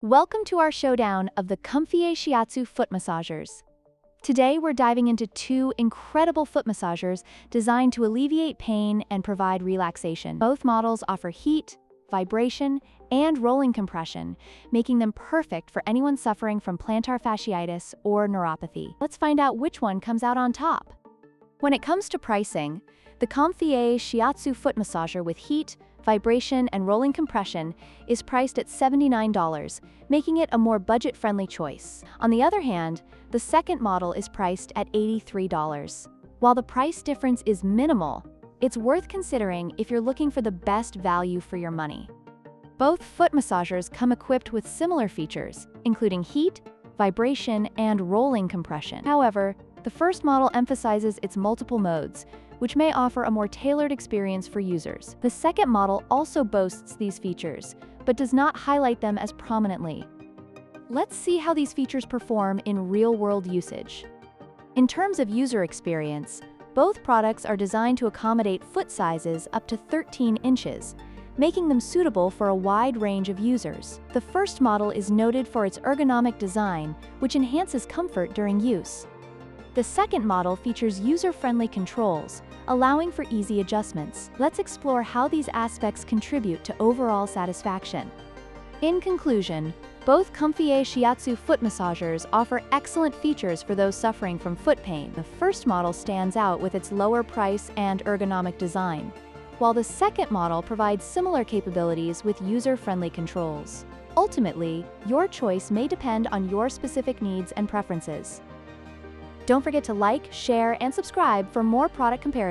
Welcome to our showdown of the COMFIER Shiatsu foot massagers. Today we're diving into two incredible foot massagers designed to alleviate pain and provide relaxation. Both models offer heat, vibration, and rolling compression, making them perfect for anyone suffering from plantar fasciitis or neuropathy. Let's find out which one comes out on top. When it comes to pricing, the COMFIER Shiatsu foot massager with heat, vibration, and rolling compression is priced at $79, making it a more budget-friendly choice. On the other hand, the second model is priced at $83. While the price difference is minimal, it's worth considering if you're looking for the best value for your money. Both foot massagers come equipped with similar features, including heat, vibration, and rolling compression. However, the first model emphasizes its multiple modes, which may offer a more tailored experience for users. The second model also boasts these features, but does not highlight them as prominently. Let's see how these features perform in real-world usage. In terms of user experience, both products are designed to accommodate foot sizes up to 13 inches, making them suitable for a wide range of users. The first model is noted for its ergonomic design, which enhances comfort during use. The second model features user-friendly controls, allowing for easy adjustments. Let's explore how these aspects contribute to overall satisfaction. In conclusion, both COMFIER Shiatsu foot massagers offer excellent features for those suffering from foot pain. The first model stands out with its lower price and ergonomic design, while the second model provides similar capabilities with user-friendly controls. Ultimately, your choice may depend on your specific needs and preferences. Don't forget to like, share, and subscribe for more product comparisons.